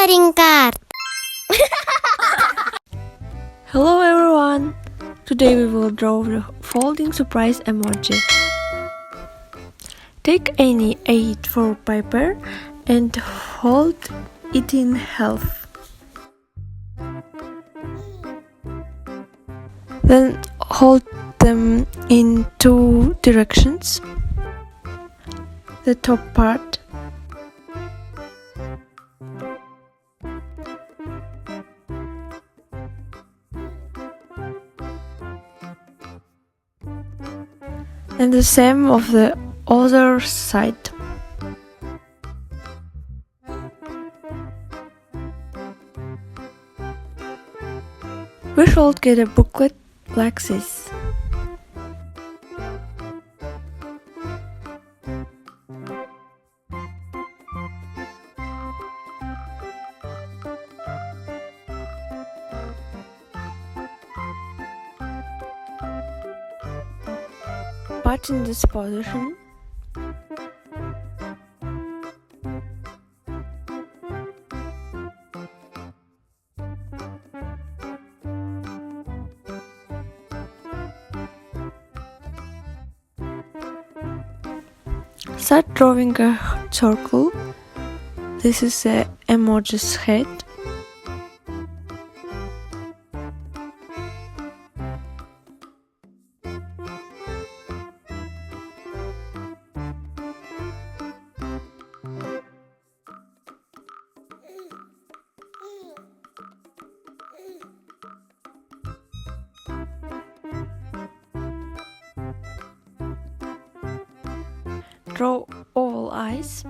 coloring card. Hello everyone! Today we will draw the folding surprise emoji. Take any A4 paper and hold it in half. Then hold them in two directions. The top part and the same of the other side. We should get a booklet like this. But in this position, start drawing a circle. This is the emoji's head. Draw oval eyes.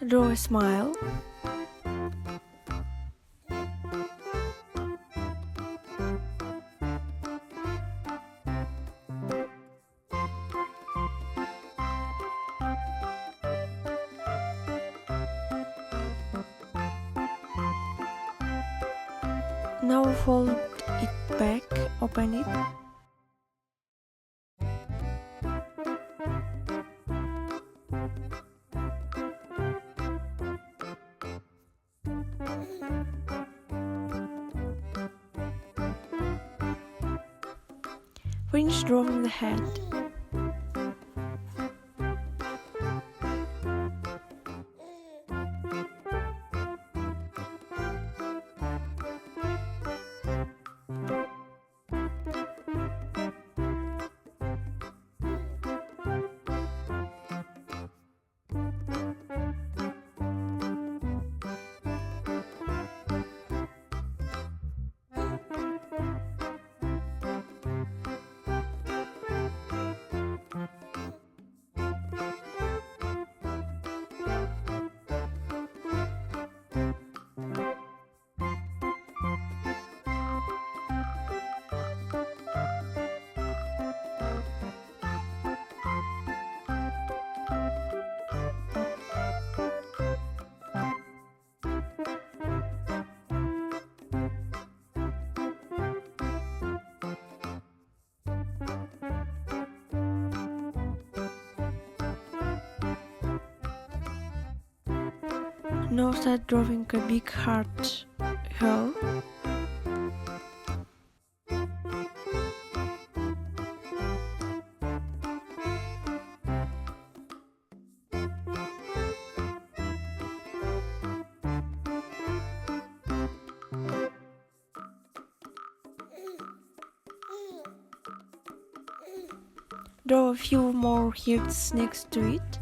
Draw a smile. Now fold it back, open it. Finish drawing the head. Now start drawing a big heart here. Draw a few more hearts next to it.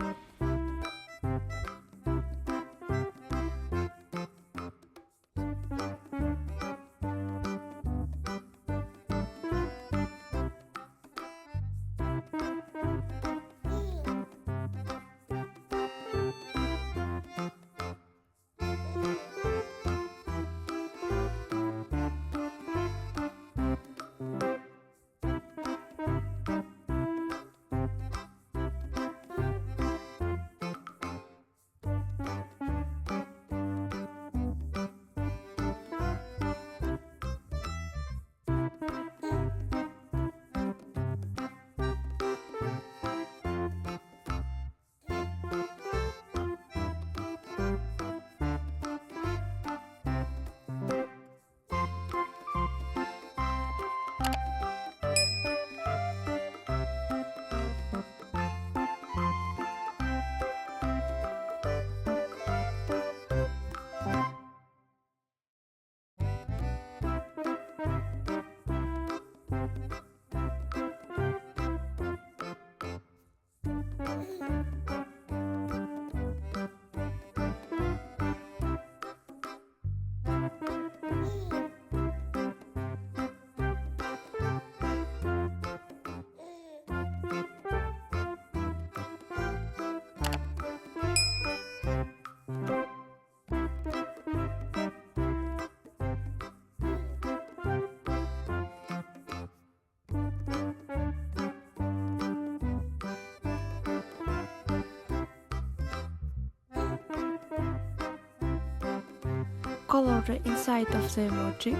Color the inside of the emoji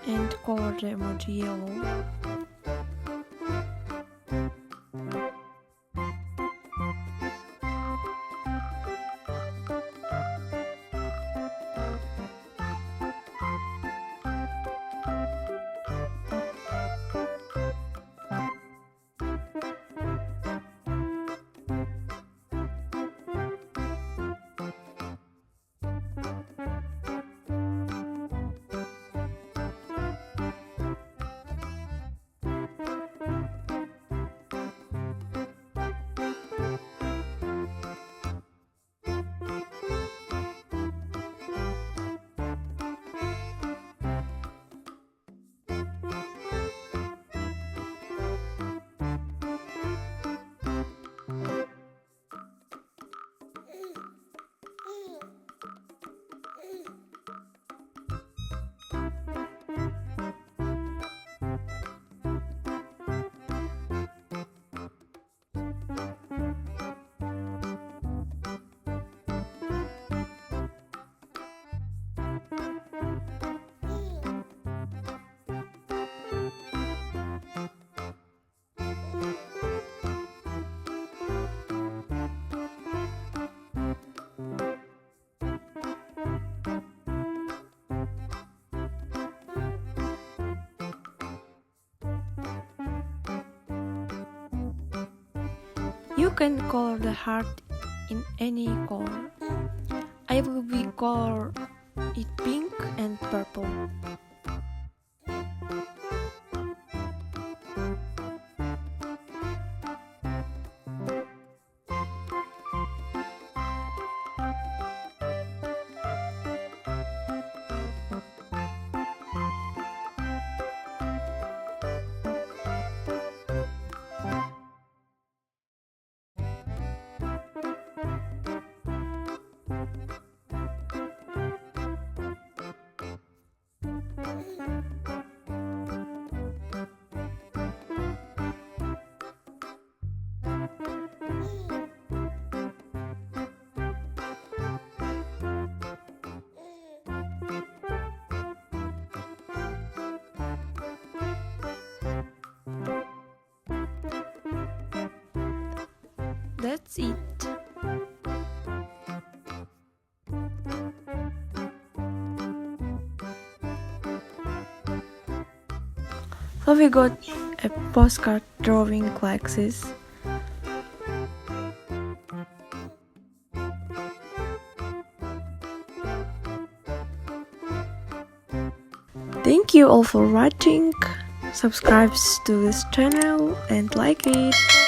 and color the emoji yellow. You can color the heart in any color. I will be color it pink and purple. That's it. So we got a postcard drawing like this. Thank you all for watching. Subscribe to this channel and like it.